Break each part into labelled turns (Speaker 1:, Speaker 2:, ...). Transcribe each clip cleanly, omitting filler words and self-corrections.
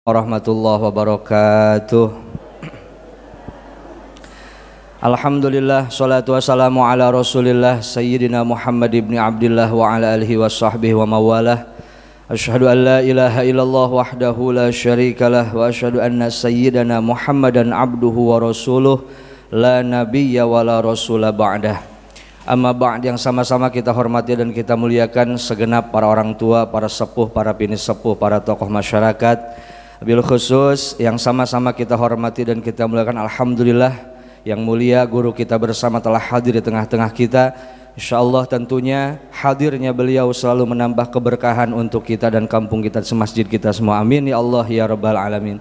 Speaker 1: Warahmatullahi wabarakatuh. Alhamdulillah, salatu wassalamu ala rasulillah Sayyidina Muhammad ibn Abdillah wa ala alihi wa sahbihi wa mawalah. Asyhadu an la ilaha illallah wahdahu la syarikalah wa asyhadu anna sayyidana Muhammadan abduhu wa rasuluh la nabiyya wa la rasula ba'dah. Amma ba'd, yang sama-sama kita hormati dan kita muliakan segenap para orang tua, para sepuh, para bini sepuh, para tokoh masyarakat. Bil khusus yang sama-sama kita hormati dan kita muliakan, alhamdulillah yang mulia guru kita bersama telah hadir di tengah-tengah kita. Insyaallah tentunya hadirnya beliau selalu menambah keberkahan untuk kita dan kampung kita, semasjid kita semua. Amin ya Allah ya rabbal alamin.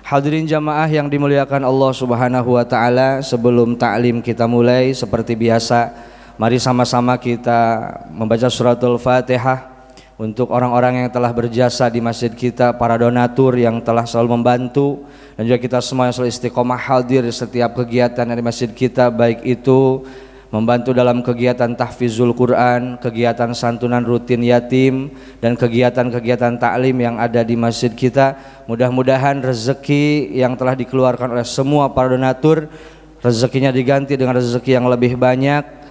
Speaker 1: Hadirin jamaah yang dimuliakan Allah Subhanahu wa taala, sebelum taklim kita mulai seperti biasa, mari sama-sama kita membaca suratul Fatihah untuk orang-orang yang telah berjasa di masjid kita, para donatur yang telah selalu membantu, dan juga kita semua yang selalu istiqomah hadir di setiap kegiatan dari masjid kita, baik itu membantu dalam kegiatan tahfizul Quran, kegiatan santunan rutin yatim, dan kegiatan-kegiatan taklim yang ada di masjid kita. Mudah-mudahan rezeki yang telah dikeluarkan oleh semua para donatur, rezekinya diganti dengan rezeki yang lebih banyak,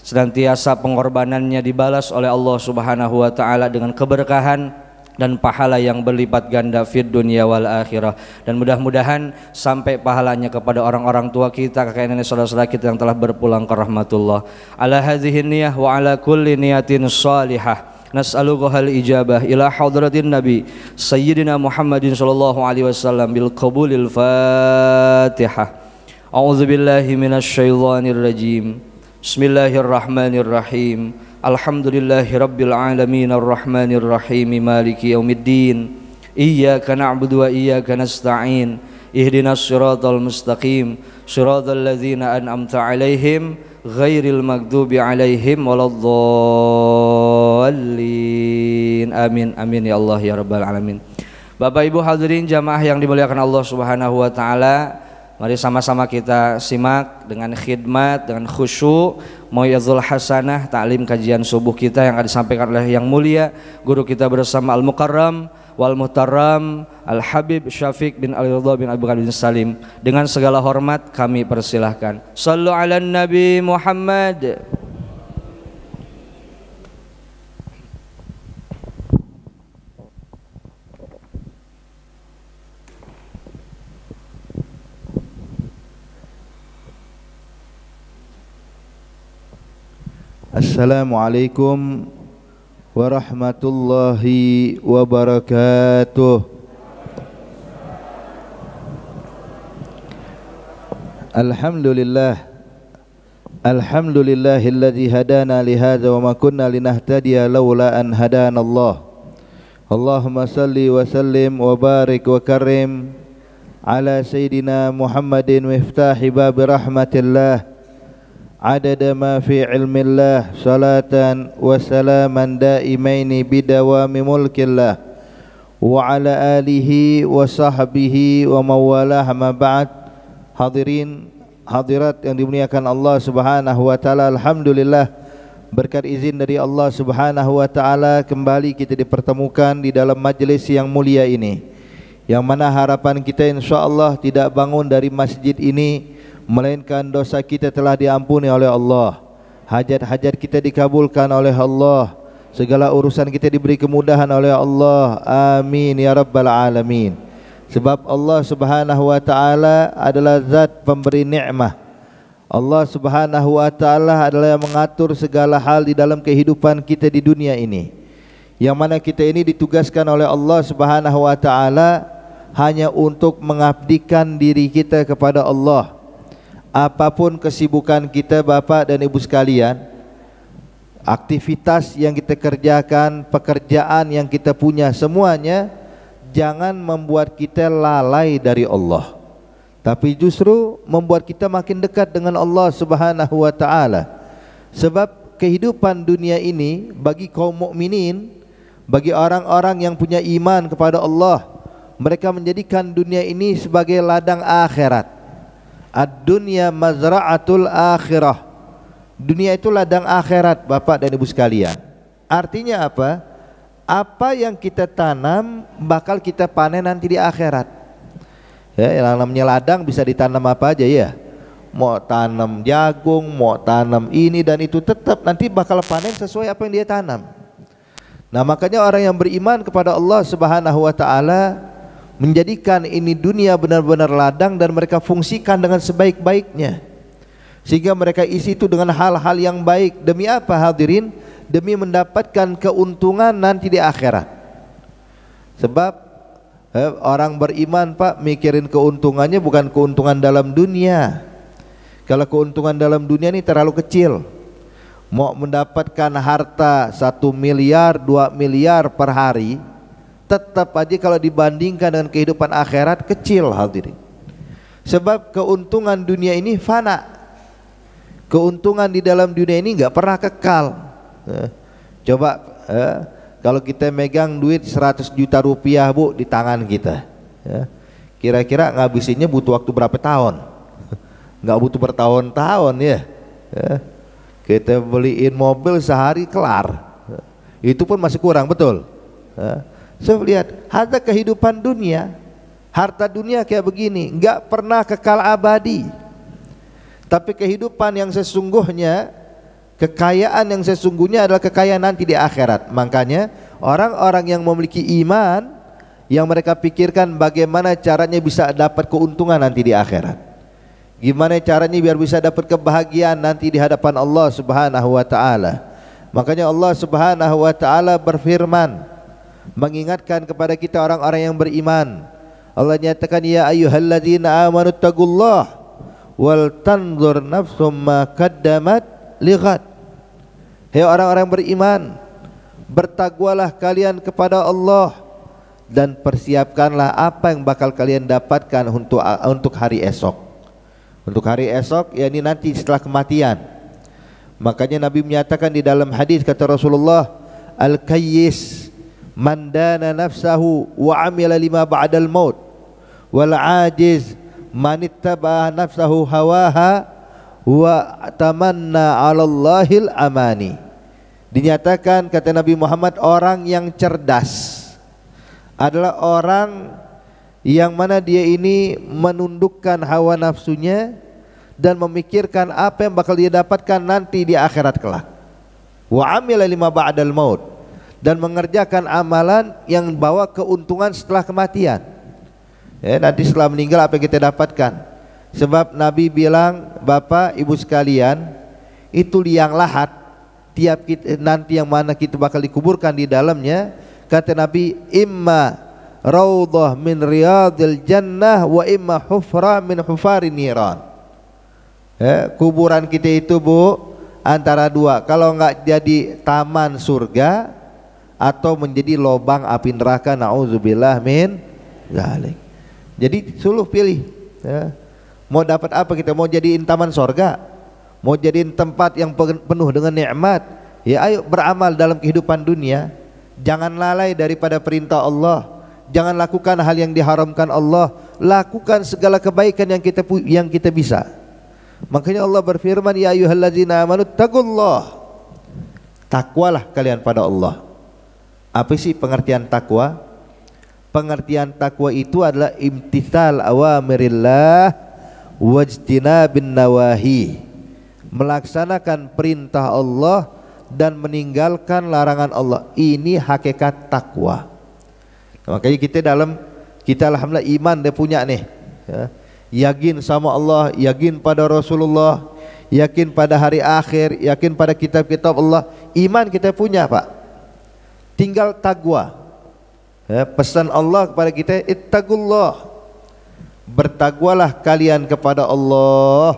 Speaker 1: senantiasa pengorbanannya dibalas oleh Allah Subhanahu wa taala dengan keberkahan dan pahala yang berlipat ganda fid dunya wal akhirah. Dan mudah-mudahan sampai pahalanya kepada orang-orang tua kita, kakek nenek, saudara-saudara kita yang telah berpulang ke rahmatullah. Ala hadhihi niyah wa ala kulli niyatin salihah nas'aluka ijabah ila hadratin nabi sayyidina Muhammadin sallallahu alaihi wasallam bil qabulil Fatihah. A'udzu billahi minasyaitonir rajim. Bismillahirrahmanirrahim. Alhamdulillahi rabbil alamin arrahmanir rahim maliki yaumiddin. Iyyaka na'budu wa iyyaka nasta'in. Ihdinas siratal mustaqim, siratal ladzina an'amta 'alaihim ghairil maghdubi 'alaihim waladdallin. Amin amin ya Allah ya rabbal alamin. Bapak Ibu hadirin jamaah yang dimuliakan Allah Subhanahu wa taala, mari sama-sama kita simak dengan khidmat, dengan khusyuk, mau'izul hasanah, taklim kajian subuh kita yang akan disampaikan oleh yang mulia guru kita bersama Al-Mukarram wal Muhtaram Al-Habib Syafiq bin Al-Ridha bin Abu Bakar bin Salim. Dengan segala hormat kami persilahkan. Sallu ala Nabi Muhammad.
Speaker 2: Assalamualaikum warahmatullahi wabarakatuh. Alhamdulillahilladzi hadana lihadza wa ma kunna linahtadiya laula an hadana Allah. Allahumma salli wa sallim wa barik wa karim ala sayyidina Muhammadin miftahi bab rahmatillah adada ma fi ilmillah salatan wa salaman daimaini bidawami mulkillah wa ala alihi wa sahbihi wa mawalah ma ba'd. Hadirin hadirat yang dimuliakan Allah Subhanahu wa taala, alhamdulillah berkat izin dari Allah Subhanahu wa taala kembali kita dipertemukan di dalam majlis yang mulia ini, yang mana harapan kita insyaallah tidak bangun dari masjid ini melainkan dosa kita telah diampuni oleh Allah, hajat-hajat kita dikabulkan oleh Allah, segala urusan kita diberi kemudahan oleh Allah. Amin ya rabbal alamin. Sebab Allah Subhanahu wa taala adalah zat pemberi nikmah. Allah Subhanahu wa taala adalah yang mengatur segala hal di dalam kehidupan kita di dunia ini, yang mana kita ini ditugaskan oleh Allah Subhanahu wa taala hanya untuk mengabdikan diri kita kepada Allah. Apapun kesibukan kita Bapak dan Ibu sekalian, aktivitas yang kita kerjakan, pekerjaan yang kita punya, semuanya jangan membuat kita lalai dari Allah, tapi justru membuat kita makin dekat dengan Allah Subhanahu wa taala. Sebab kehidupan dunia ini bagi kaum mukminin, bagi orang-orang yang punya iman kepada Allah, mereka menjadikan dunia ini sebagai ladang akhirat. Ad-dunya mazra'atul akhirah. Dunia itu ladang akhirat Bapak dan Ibu sekalian. Artinya apa? apa yang kita tanam bakal kita panen nanti di akhirat. Ya, yang namanya ladang bisa ditanam apa aja ya. Mau tanam jagung, mau tanam ini dan itu, tetap nanti bakal panen sesuai apa yang dia tanam. Nah, makanya orang yang beriman kepada Allah Subhanahu wa taala menjadikan ini dunia benar-benar ladang dan mereka fungsikan dengan sebaik-baiknya, sehingga mereka isi itu dengan hal-hal yang baik. Demi apa hadirin? Demi mendapatkan keuntungan nanti di akhirat. Sebab orang beriman Pak mikirin keuntungannya bukan keuntungan dalam dunia. Kalau keuntungan dalam dunia ini terlalu kecil. Mau mendapatkan harta 1 miliar 2 miliar per hari, tetap aja kalau dibandingkan dengan kehidupan akhirat kecil hadirin. Sebab keuntungan dunia ini fana. Keuntungan di dalam dunia ini nggak pernah kekal. Coba kalau kita megang duit 100 juta rupiah Bu di tangan kita, kira-kira ngabisinnya butuh waktu berapa tahun? Nggak butuh bertahun-tahun ya. Kita beliin mobil sehari kelar, itu pun masih kurang, betul. So lihat harta kehidupan dunia, harta dunia kayak begini nggak pernah kekal abadi. Tapi kehidupan yang sesungguhnya, kekayaan yang sesungguhnya adalah kekayaan nanti di akhirat. Makanya orang-orang yang memiliki iman, yang mereka pikirkan bagaimana caranya bisa dapat keuntungan nanti di akhirat, gimana caranya biar bisa dapat kebahagiaan nanti di hadapan Allah Subhanahu wa taala. Makanya Allah Subhanahu wa taala berfirman mengingatkan kepada kita orang-orang yang beriman. Allah nyatakan, ya ayyuhalladzina amanu taqullah wal tanzur nafsum ma qaddamat lighad. Hei orang-orang beriman, bertakwalah kalian kepada Allah dan persiapkanlah apa yang bakal kalian dapatkan untuk hari esok. Untuk hari esok, yakni nanti setelah kematian. Makanya Nabi menyatakan di dalam hadis, kata Rasulullah, al-kayyis man dana nafsahu wa amila lima ba'dal maut, wal ajiz man ittaba nafsahu hawaha wa tamanna 'ala Allahil amani. Dinyatakan, kata Nabi Muhammad, orang yang cerdas adalah orang yang mana dia ini menundukkan hawa nafsunya dan memikirkan apa yang bakal dia dapatkan nanti di akhirat kelak. Wa amila lima ba'dal maut, dan mengerjakan amalan yang bawa keuntungan setelah kematian. Nanti setelah meninggal apa yang kita dapatkan. Sebab Nabi bilang, Bapak Ibu sekalian, itu liang lahat tiap kita, nanti yang mana kita bakal dikuburkan di dalamnya, kata Nabi, imma raudhah min riyadil jannah wa imma hufra min hufarin niran. Kuburan kita itu Bu antara dua, kalau enggak jadi taman surga atau menjadi lubang api neraka, na'udzubillah min dzalik. Jadi suluh pilih, mau dapat apa kita? Mau jadiin taman surga, mau jadiin tempat yang penuh dengan nikmat, ya ayo beramal dalam kehidupan dunia. Jangan lalai daripada perintah Allah, jangan lakukan hal yang diharamkan Allah, lakukan segala kebaikan yang kita bisa. Makanya Allah berfirman, ya ayyuhalladzina amanu taqullah, takwalah kalian pada Allah. Apa sih pengertian takwa? Pengertian takwa itu adalah imtithal awamirillah wajtinabin nawahi, melaksanakan perintah Allah dan meninggalkan larangan Allah. Ini hakikat takwa. Makanya kita alhamdulillah iman dia punya nih, yakin sama Allah, yakin pada Rasulullah, yakin pada hari akhir, yakin pada kitab-kitab Allah. Iman kita punya Pak, tinggal takwa. Pesan Allah kepada kita, ittaqullah, bertakwalah kalian kepada Allah.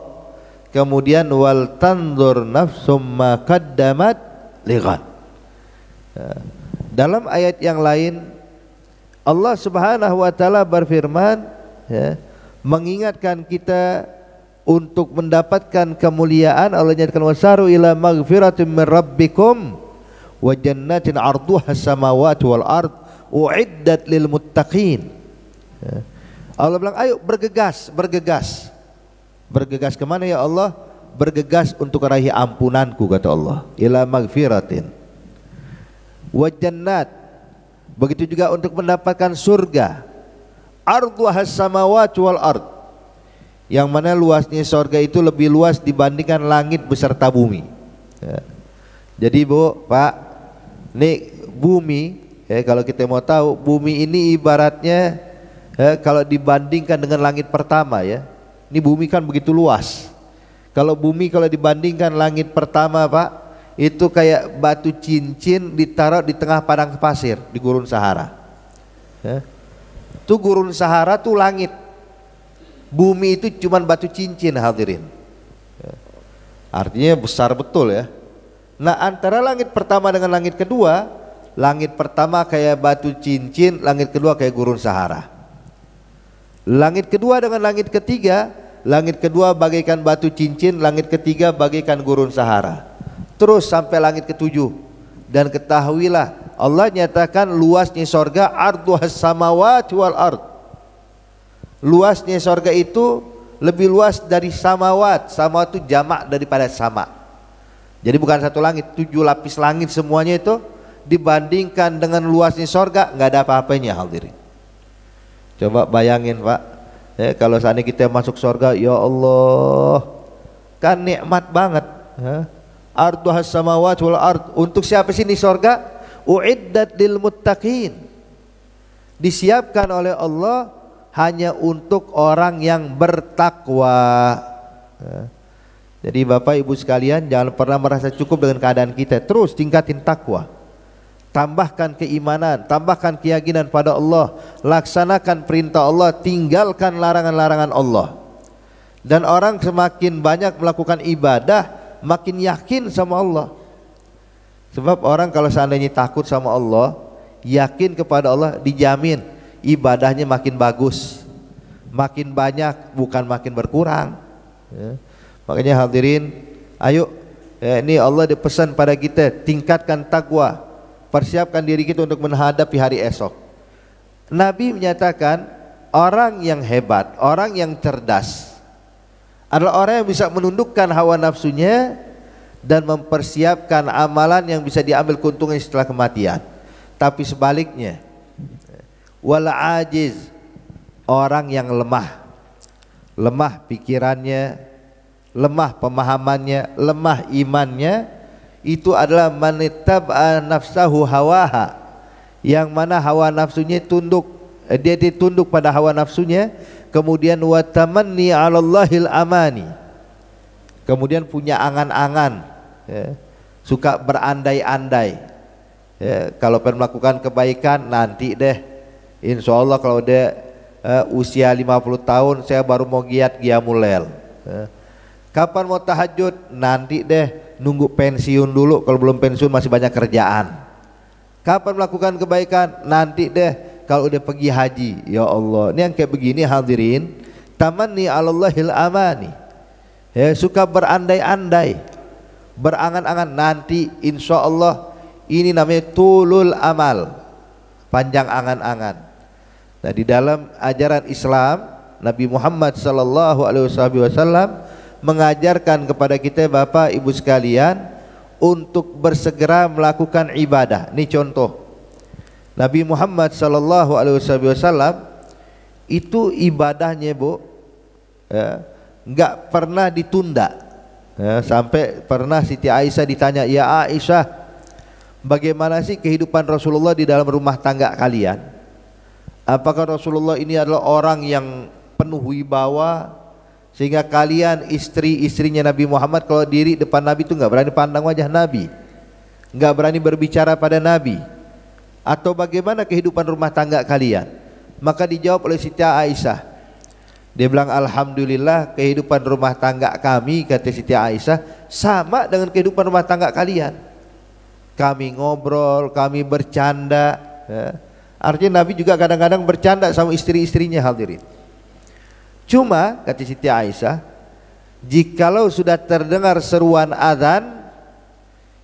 Speaker 2: Kemudian wal tanzur nafsum ma qaddamat lighad. Dalam ayat yang lain Allah Subhanahu wa taala berfirman, mengingatkan kita untuk mendapatkan kemuliaan. Allah nyatakan, wasaru ila maghfiratin min rabbikum wa jannatin 'arduha as-samawati wal ard uiddat lil muttaqin. Allah bilang, ayo bergegas, bergegas kemana ya Allah? Bergegas untuk raih ampunanku, kata Allah. Ila maghfiratin wa jannat, Begitu juga untuk mendapatkan surga, arduhas samawati wal ard, yang mana luasnya surga itu lebih luas dibandingkan langit beserta bumi. Ya. Jadi Bu, Pak, ini bumi, kalau kita mau tahu, bumi ini ibaratnya kalau dibandingkan dengan langit pertama ya, ini bumi kan begitu luas. Kalau bumi kalau dibandingkan langit pertama Pak, itu kayak batu cincin ditaruh di tengah padang pasir di gurun Sahara. Ya. Itu gurun Sahara tuh langit, bumi itu cuman batu cincin hadirin. Ya. Artinya besar betul ya. Nah antara langit pertama dengan langit kedua, langit pertama kayak batu cincin, langit kedua kayak gurun Sahara. Langit kedua dengan langit ketiga, langit kedua bagaikan batu cincin, langit ketiga bagaikan gurun Sahara. Terus sampai langit ketujuh. Dan ketahuilah Allah nyatakan luasnya sorga arduhas samawati wal ard. Luasnya sorga itu lebih luas dari samawat. Samawat itu jamak daripada sama. Jadi bukan satu langit, 7 lapis langit semuanya itu dibandingkan dengan luasnya sorga nggak ada apa-apanya hadirin. Coba bayangin Pak, kalau seandainya kita masuk sorga, ya Allah, kan nikmat banget. Arduhas samawati wal ard. Untuk siapa sih ini sorga? Uiddat lil muttaqin, disiapkan oleh Allah hanya untuk orang yang bertakwa. Jadi Bapak Ibu sekalian, jangan pernah merasa cukup dengan keadaan kita, terus tingkatin takwa, tambahkan keimanan, tambahkan keyakinan pada Allah, laksanakan perintah Allah, tinggalkan larangan-larangan Allah. Dan orang semakin banyak melakukan ibadah, makin yakin sama Allah. Sebab orang kalau seandainya takut sama Allah, yakin kepada Allah, dijamin ibadahnya makin bagus, makin banyak, bukan makin berkurang. Ya. Makanya hadirin, ayo, ini Allah dipesan pada kita, tingkatkan takwa, persiapkan diri kita untuk menghadapi hari esok. Nabi menyatakan orang yang hebat, orang yang cerdas adalah orang yang bisa menundukkan hawa nafsunya dan mempersiapkan amalan yang bisa diambil keuntungan setelah kematian. Tapi sebaliknya, wal ajiz, orang yang lemah, lemah pikirannya, lemah pemahamannya, lemah imannya, itu adalah manittab'a nafsahu hawaha, yang mana hawa nafsunya tunduk, dia ditunduk pada hawa nafsunya, kemudian wa tamanni 'alallahil amani, kemudian punya angan-angan, ya, suka berandai-andai, ya, kalau pengen melakukan kebaikan nanti deh, insya Allah kalau dia usia 50 tahun saya baru mau giat qiyamul lail, ya. Kapan mau tahajud? Nanti deh, nunggu pensiun dulu, kalau belum pensiun masih banyak kerjaan. Kapan melakukan kebaikan? Nanti deh kalau udah pergi haji. Ya Allah, ini yang kayak begini hadirin, tamanni 'alallahil amani, ya, suka berandai-andai, berangan-angan nanti insya Allah. Ini namanya tulul amal, panjang angan-angan. Nah di dalam ajaran Islam, Nabi Muhammad sallallahu alaihi wasallam mengajarkan kepada kita Bapak Ibu sekalian untuk bersegera melakukan ibadah. Ini contoh, Nabi Muhammad sallallahu alaihi wasallam itu ibadahnya Bu, ya, enggak pernah ditunda, ya, sampai pernah Siti Aisyah ditanya, ya Aisyah, bagaimana sih kehidupan Rasulullah di dalam rumah tangga kalian? Apakah Rasulullah ini adalah orang yang penuh wibawa sehingga kalian istri-istrinya Nabi Muhammad kalau diri depan Nabi itu nggak berani pandang wajah Nabi, nggak berani berbicara pada Nabi? Atau bagaimana kehidupan rumah tangga kalian? Maka dijawab oleh Siti Aisyah, dia bilang, alhamdulillah kehidupan rumah tangga kami, kata Siti Aisyah, sama dengan kehidupan rumah tangga kalian. Kami ngobrol, kami bercanda, ya. Artinya Nabi juga kadang-kadang bercanda sama istri-istrinya hadirin. Cuma kata Siti Aisyah, jikalau sudah terdengar seruan azan,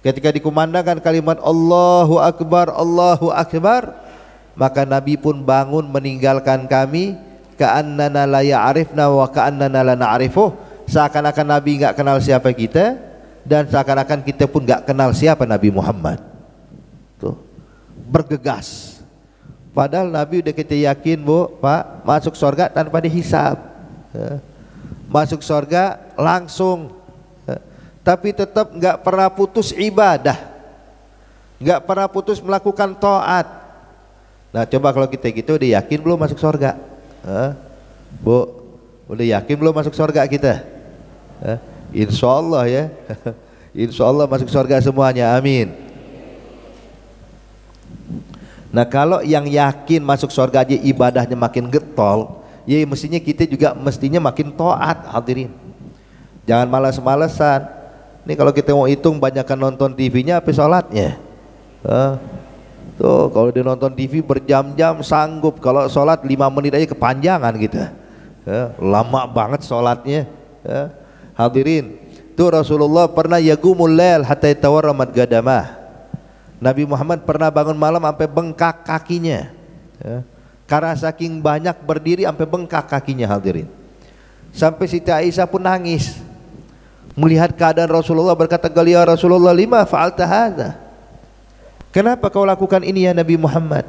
Speaker 2: ketika dikumandangkan kalimat Allahu Akbar, Allahu Akbar, maka Nabi pun bangun meninggalkan kami, ka'annana la ya'rifna wa ka'annana la na'rifuh, seakan-akan Nabi enggak kenal siapa kita dan seakan-akan kita pun enggak kenal siapa Nabi Muhammad. Tuh, bergegas, Padahal Nabi udah kita yakin bu, Pak, masuk surga tanpa dihisab, masuk surga langsung, tapi tetap nggak pernah putus ibadah, nggak pernah putus melakukan taat. Nah coba kalau kita gitu udah yakin belum masuk surga? Bu, udah yakin belum masuk surga kita? Insya Allah ya. Insya Allah masuk surga semuanya, amin. Nah kalau yang yakin masuk surga aja ibadahnya makin getol, ya mestinya kita juga mestinya makin taat, hadirin. Jangan malas-malesan. Ini kalau kita mau hitung banyakkan nonton TV-nya apa sholatnya? Tuh kalau dia nonton TV berjam-jam sanggup, kalau sholat 5 menit aja kepanjangan gitu. Lama banget sholatnya. Hadirin, tuh Rasulullah pernah yagumul lail hatta yatawarramat gadamah. Nabi Muhammad pernah bangun malam sampai bengkak kakinya, karena saking banyak berdiri sampai bengkak kakinya, hadirin. Sampai Siti Aisyah pun nangis melihat keadaan Rasulullah, berkata, "Ya Rasulullah, lima fa'alta hadza?" Kenapa kau lakukan ini ya Nabi Muhammad?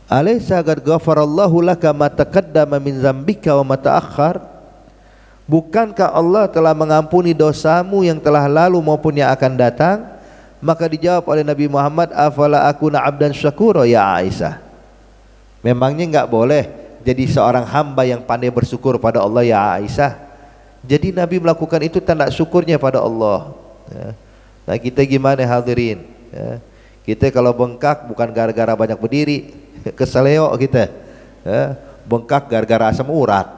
Speaker 2: Alaysa qad ghafarallahu laka ma taqaddama min dzambika wa ma ta'akhkhar? Bukankah Allah telah mengampuni dosamu yang telah lalu maupun yang akan datang? Maka dijawab oleh Nabi Muhammad, afala akuna abdan syakura ya Aisyah. Memangnya enggak boleh jadi seorang hamba yang pandai bersyukur pada Allah ya Aisyah? Jadi Nabi melakukan itu tanda syukurnya pada Allah. Nah kita gimana hadirin? Kita kalau bengkak bukan gara-gara banyak berdiri, keseleo kita. Bengkak gara-gara asam urat,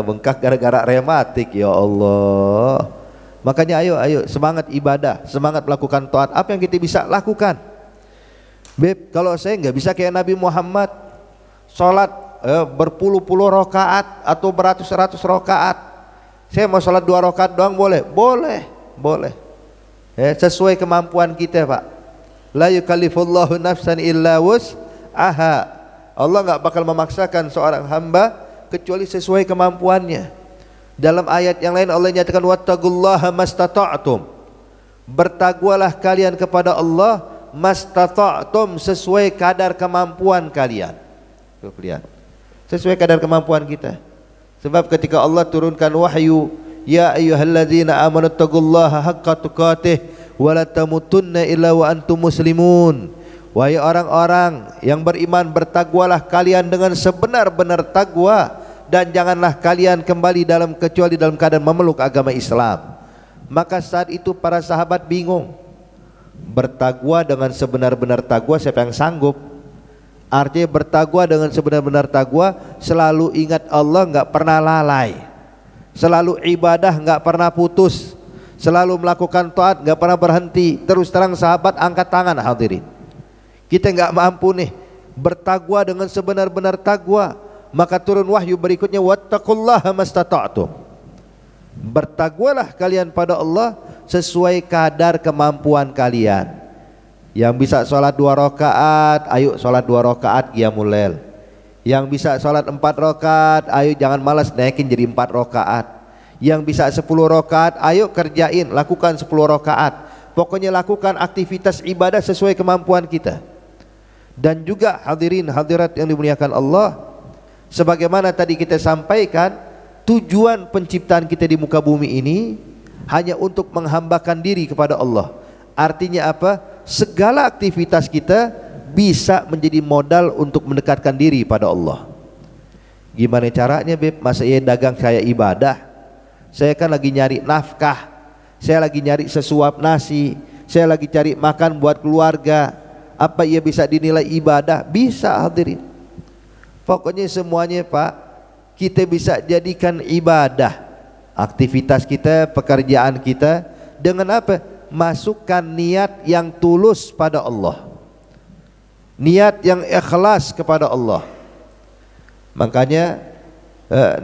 Speaker 2: bengkak gara-gara rematik, ya Allah. Makanya ayo semangat ibadah, semangat melakukan taat. Apa yang kita bisa lakukan? Beb, kalau saya nggak bisa kayak Nabi Muhammad sholat berpuluh-puluh rakaat atau beratus-ratus rakaat. Saya mau sholat 2 rakaat doang boleh? Boleh. Sesuai kemampuan kita, Pak. La yukallifullahu nafsan illa wus'aha. Allah nggak bakal memaksakan seorang hamba kecuali sesuai kemampuannya. Dalam ayat yang lain Allah nyatakan wattaqullaha mastata'tum. Bertakwalah kalian kepada Allah mastata'tum, sesuai kadar kemampuan kalian. Tuh lihat. Sesuai kadar kemampuan kita. Sebab ketika Allah turunkan wahyu, ya ayyuhalladzina amanu taqullaha haqqa tuqatih wa la tamutunna illa wa antum muslimun. Wahai orang-orang yang beriman, bertakwalah kalian dengan sebenar-benar takwa, dan janganlah kalian kembali kecuali dalam keadaan memeluk agama Islam. Maka saat itu para sahabat bingung, bertakwa dengan sebenar-benar takwa siapa yang sanggup? Artinya bertakwa dengan sebenar-benar takwa, selalu ingat Allah, nggak pernah lalai, selalu ibadah nggak pernah putus, selalu melakukan taat nggak pernah berhenti. Terus terang sahabat angkat tangan, hadirin. Kita nggak mampu nih bertakwa dengan sebenar-benar takwa. Maka turun wahyu berikutnya, wattaqullaha mastata'tum. Bertakwalah kalian pada Allah sesuai kadar kemampuan kalian. Yang bisa sholat 2 rakaat, ayo sholat 2 rakaat qiyamul lail. Yang bisa sholat 4 rakaat, ayo jangan malas naikin jadi 4 rakaat. Yang bisa 10 rakaat, ayo kerjain, lakukan 10 rakaat. Pokoknya lakukan aktivitas ibadah sesuai kemampuan kita. Dan juga hadirin hadirat yang dimuliakan Allah, sebagaimana tadi kita sampaikan, tujuan penciptaan kita di muka bumi ini hanya untuk menghambakan diri kepada Allah. Artinya apa? Segala aktivitas kita bisa menjadi modal untuk mendekatkan diri pada Allah. Gimana caranya, Beb? Masa iya dagang saya ibadah? Saya kan lagi nyari nafkah, saya lagi nyari sesuap nasi, saya lagi cari makan buat keluarga. Apa ia bisa dinilai ibadah? Bisa, hadirin. Pokoknya semuanya, Pak, kita bisa jadikan ibadah. Aktivitas kita, pekerjaan kita, dengan apa? Masukkan niat yang tulus pada Allah, niat yang ikhlas kepada Allah. Makanya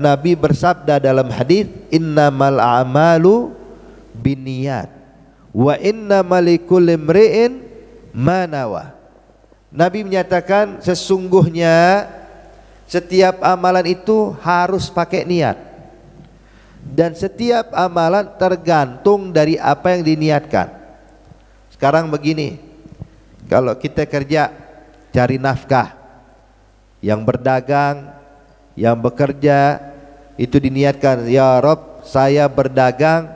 Speaker 2: Nabi bersabda dalam hadis, innamal a'malu binniyat wa innamal likulli imri'in ma nawa. Nabi menyatakan sesungguhnya setiap amalan itu harus pakai niat, dan setiap amalan tergantung dari apa yang diniatkan. Sekarang begini, kalau kita kerja cari nafkah, yang berdagang, yang bekerja, itu diniatkan, ya Rob, saya berdagang,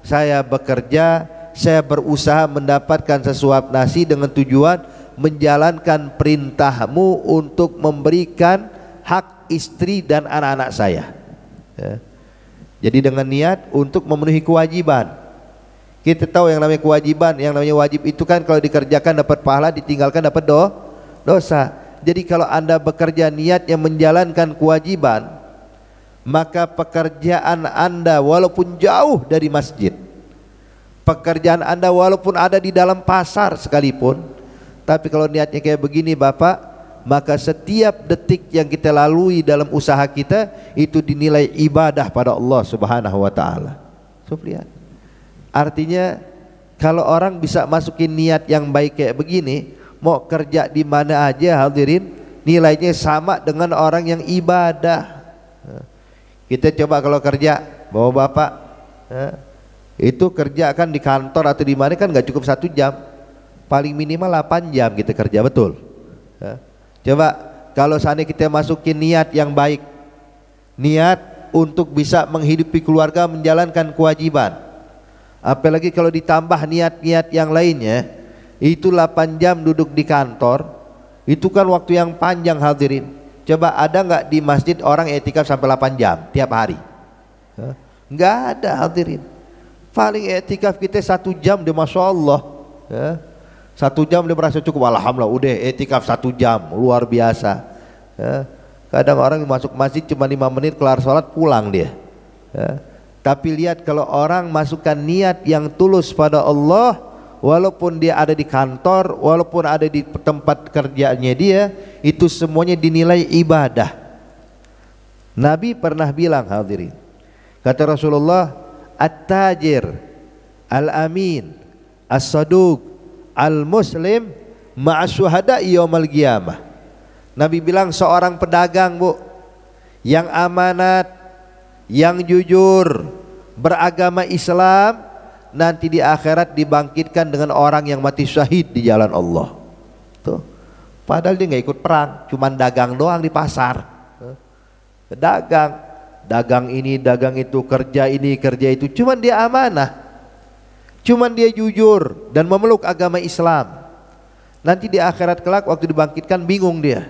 Speaker 2: saya bekerja, saya berusaha mendapatkan sesuap nasi dengan tujuan menjalankan perintahmu untuk memberikan hak istri dan anak-anak saya, ya. Jadi dengan niat untuk memenuhi kewajiban. Kita tahu yang namanya kewajiban, yang namanya wajib itu kan kalau dikerjakan dapat pahala, ditinggalkan dapat dosa. Jadi kalau Anda bekerja niatnya menjalankan kewajiban, maka pekerjaan Anda walaupun jauh dari masjid, pekerjaan Anda walaupun ada di dalam pasar sekalipun, tapi kalau niatnya kayak begini Bapak, maka setiap detik yang kita lalui dalam usaha kita itu dinilai ibadah pada Allah Subhanahu wa taala. Lihat. Artinya kalau orang bisa masukin niat yang baik kayak begini, mau kerja di mana aja hadirin, nilainya sama dengan orang yang ibadah. Kita coba kalau kerja, bawa Bapak, itu kerja kan di kantor atau di mana kan nggak cukup 1 jam, paling minimal 8 jam kita kerja, betul? Coba kalau seandainya kita masukin niat yang baik, niat untuk bisa menghidupi keluarga, menjalankan kewajiban, apalagi kalau ditambah niat-niat yang lainnya, itu 8 jam duduk di kantor, itu kan waktu yang panjang hadirin. Coba ada nggak di masjid orang etikaf sampai 8 jam tiap hari? Nggak ada hadirin. Paling etikaf kita 1 jam deh, Masya Allah, 1 jam dia merasa cukup, alhamdulillah, udah etikaf 1 jam, luar biasa. Kadang orang masuk masjid cuma 5 menit, kelar sholat pulang dia. Tapi lihat kalau orang masukkan niat yang tulus pada Allah, walaupun dia ada di kantor, walaupun ada di tempat kerjanya dia, itu semuanya dinilai ibadah. Nabi pernah bilang hadirin, kata Rasulullah, at-tajir al-amin as-saduq al-muslim ma'asyuhada yaumal qiyamah. Nabi bilang seorang pedagang Bu, yang amanat, yang jujur, beragama Islam, nanti di akhirat dibangkitkan dengan orang yang mati syahid di jalan Allah. Tuh. Padahal dia nggak ikut perang, cuman dagang doang di pasar. Dagang ini, dagang itu, kerja ini, kerja itu, cuman dia amanah. Cuman dia jujur dan memeluk agama Islam. Nanti di akhirat kelak waktu dibangkitkan bingung dia.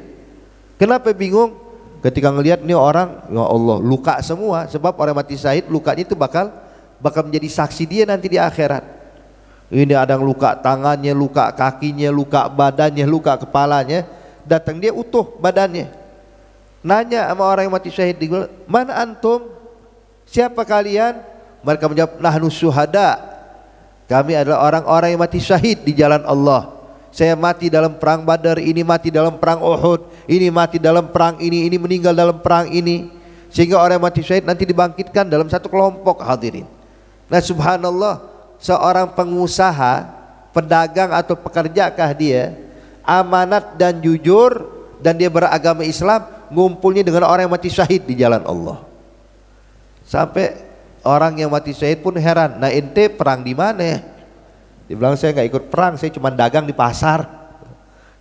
Speaker 2: Kenapa bingung? Ketika ngelihat nih orang, ya Allah, luka semua, sebab orang mati syahid lukanya itu bakal menjadi saksi dia nanti di akhirat. Ini ada yang luka tangannya, luka kakinya, luka badannya, luka kepalanya, datang dia utuh badannya. Nanya sama orang yang mati syahid, mana antum? Siapa kalian? Mereka menjawab, nahnu syuhada. Kami adalah orang-orang yang mati syahid di jalan Allah. Saya mati dalam perang Badar, ini mati dalam perang Uhud, ini mati dalam perang ini meninggal dalam perang ini. Sehingga orang yang mati syahid nanti dibangkitkan dalam satu kelompok hadirin. Nah subhanallah, seorang pengusaha, pedagang atau pekerjakah dia, amanat dan jujur, dan dia beragama Islam, ngumpulnya dengan orang yang mati syahid di jalan Allah. Sampai orang yang mati syahid pun heran, nah ente perang di mana? Dia bilang, saya nggak ikut perang, saya cuma dagang di pasar,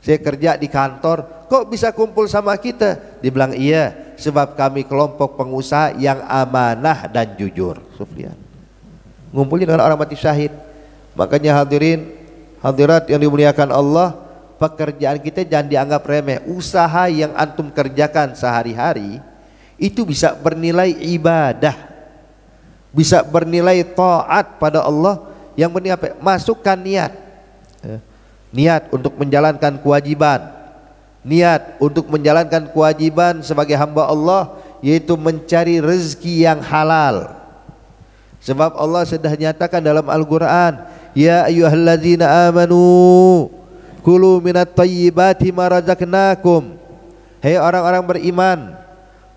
Speaker 2: saya kerja di kantor. Kok bisa kumpul sama kita? Dia bilang, iya, sebab kami kelompok pengusaha yang amanah dan jujur. Sufyan, ngumpulnya dengan orang mati syahid. Makanya hadirin, hadirat yang dimuliakan Allah, pekerjaan kita jangan dianggap remeh. Usaha yang antum kerjakan sehari-hari itu bisa bernilai ibadah, bisa bernilai taat pada Allah. Yang penting apa? Masukkan niat, niat untuk menjalankan kewajiban, niat untuk menjalankan kewajiban sebagai hamba Allah, yaitu mencari rezeki yang halal. Sebab Allah sudah nyatakan dalam Al-Quran, ya ayyuhalladzina amanu kulu minat thayyibati ma razaqnakum. Hei orang-orang beriman,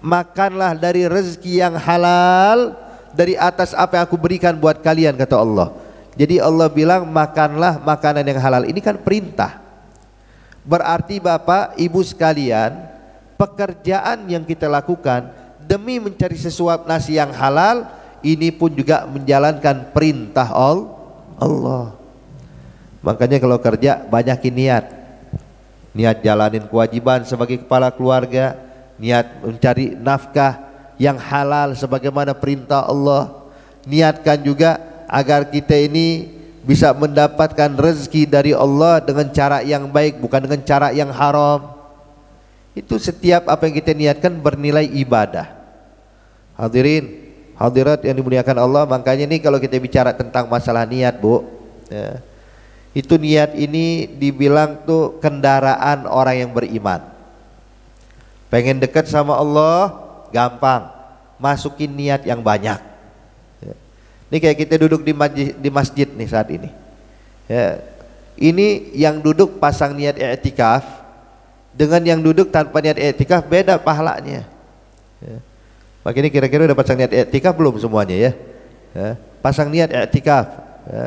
Speaker 2: makanlah dari rezeki yang halal, dari atas apa yang aku berikan buat kalian, kata Allah. Jadi Allah bilang makanlah makanan yang halal. Ini kan perintah. Berarti Bapak Ibu sekalian, pekerjaan yang kita lakukan demi mencari sesuap nasi yang halal, ini pun juga menjalankan perintah Allah. Makanya kalau kerja banyakin niat. niat jalanin kewajiban sebagai kepala keluarga, niat mencari nafkah yang halal sebagaimana perintah Allah, niatkan juga agar kita ini bisa mendapatkan rezeki dari Allah dengan cara yang baik, bukan dengan cara yang haram. Itu setiap apa yang kita niatkan bernilai ibadah. Hadirin, hadirat yang dimuliakan Allah, makanya ini kalau kita bicara tentang masalah niat, Bu, ya, itu niat ini dibilang tuh kendaraan orang yang beriman. Pengen dekat sama Allah gampang, masukin niat yang banyak. Ya. Ini kayak kita duduk di masjid nih saat ini. Ya. Ini yang duduk pasang niat i'tikaf dengan yang duduk tanpa niat i'tikaf beda pahalanya. Ya. Makanya kira-kira udah pasang niat i'tikaf belum semuanya ya? Ya. Pasang niat i'tikaf. Ya.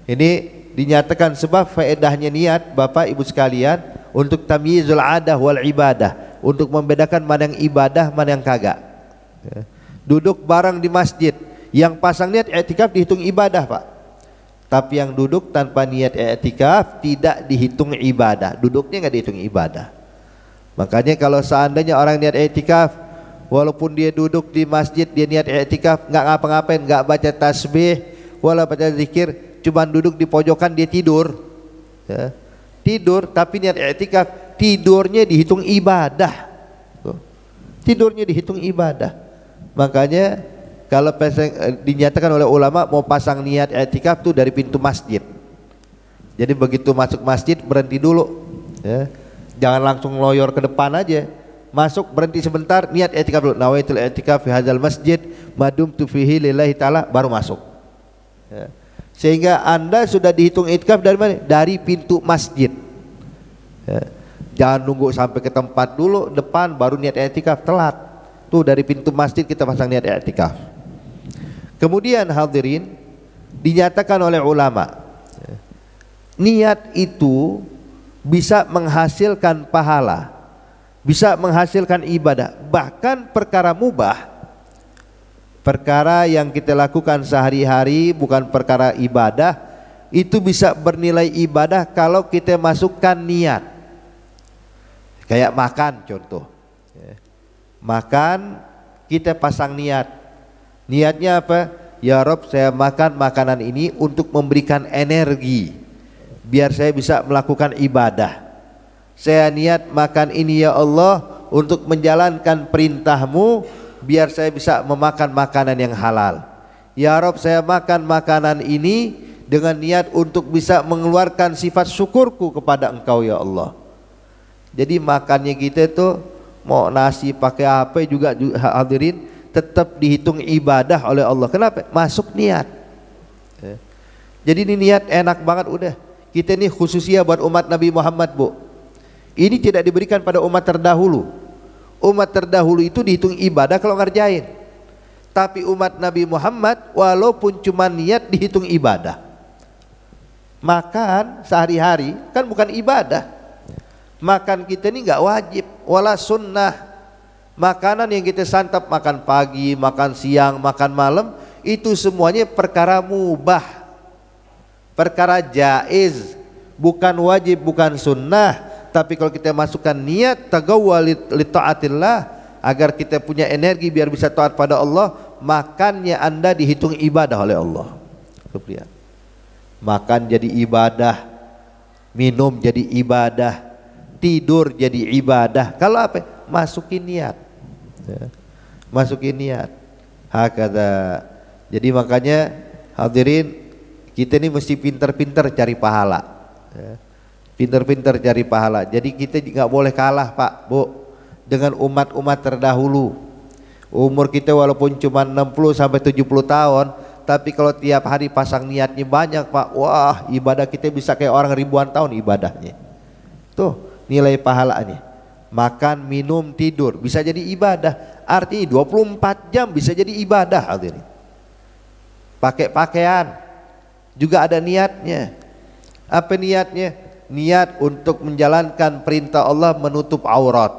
Speaker 2: Ini dinyatakan sebab faedahnya niat Bapak Ibu sekalian untuk tamyizul adah wal ibadah, untuk membedakan mana yang ibadah mana yang kagak. Ya. Duduk bareng di masjid, yang pasang niat i'tikaf dihitung ibadah Pak, tapi yang duduk tanpa niat i'tikaf tidak dihitung ibadah, duduknya nggak dihitung ibadah. Makanya kalau seandainya orang niat i'tikaf, walaupun dia duduk di masjid dia niat i'tikaf, nggak ngapa-ngapain, nggak baca tasbih wala baca zikir, cuman duduk di pojokan dia tidur, ya. Tidur tapi niat i'tikaf, tidurnya dihitung ibadah. Tuh. Tidurnya dihitung ibadah. Makanya kalau dinyatakan oleh ulama mau pasang niat i'tikaf tuh dari pintu masjid. Jadi begitu masuk masjid berhenti dulu, ya. Jangan langsung loyor ke depan aja. Masuk berhenti sebentar, niat i'tikaf dulu. Nawaitul i'tikaf fi hadzal masjid madumtu fihi lillahi taala, baru masuk. Ya. Sehingga Anda sudah dihitung i'tikaf dari mana? Dari pintu masjid. Ya. Jangan nunggu sampai ke tempat dulu depan baru niat i'tikaf, telat. Tuh dari pintu masjid kita pasang niat i'tikaf. Kemudian hadirin, dinyatakan oleh ulama, niat itu bisa menghasilkan pahala, bisa menghasilkan ibadah, bahkan perkara mubah, perkara yang kita lakukan sehari-hari bukan perkara ibadah, itu bisa bernilai ibadah kalau kita masukkan niat. Kayak makan contoh, makan kita pasang niat. Niatnya apa? Ya Rob, saya makan makanan ini untuk memberikan energi biar saya bisa melakukan ibadah. Saya niat makan ini ya Allah untuk menjalankan perintahmu biar saya bisa memakan makanan yang halal. Ya Rob, saya makan makanan ini dengan niat untuk bisa mengeluarkan sifat syukurku kepada Engkau ya Allah. Jadi makannya kita tuh mau nasi pakai apa juga hadirin tetap dihitung ibadah oleh Allah. Kenapa? Masuk niat. Jadi ini niat enak banget udah. Kita ini khususnya buat umat Nabi Muhammad, Bu. Ini tidak diberikan pada umat terdahulu. Umat terdahulu itu dihitung ibadah kalau ngerjain. Tapi umat Nabi Muhammad walaupun cuma niat dihitung ibadah. Makan sehari-hari kan bukan ibadah. Makan kita ini nggak wajib, wala sunnah. Makanan yang kita santap, makan pagi, makan siang, makan malam, itu semuanya perkara mubah, perkara jaiz, bukan wajib, bukan sunnah. Tapi kalau kita masukkan niat tagawwa li taatillah, agar kita punya energi biar bisa taat pada Allah, makannya Anda dihitung ibadah oleh Allah. Makan jadi ibadah, minum jadi ibadah, tidur jadi ibadah. Kalau apa? Masukin niat. Ya. Masukin niat. Hakada. Jadi makanya hadirin, kita ini mesti pintar-pintar cari pahala. Ya. Pintar-pintar cari pahala. Jadi kita nggak boleh kalah Pak, Bu, dengan umat-umat terdahulu. Umur kita walaupun cuma 60 sampai 70 tahun, tapi kalau tiap hari pasang niatnya banyak Pak, wah ibadah kita bisa kayak orang ribuan tahun ibadahnya. Tuh nilai pahalanya. Makan, minum, tidur bisa jadi ibadah. Artinya 24 jam bisa jadi ibadah hadirin. Pakai pakaian juga ada niatnya. Apa niatnya? Niat untuk menjalankan perintah Allah menutup aurat.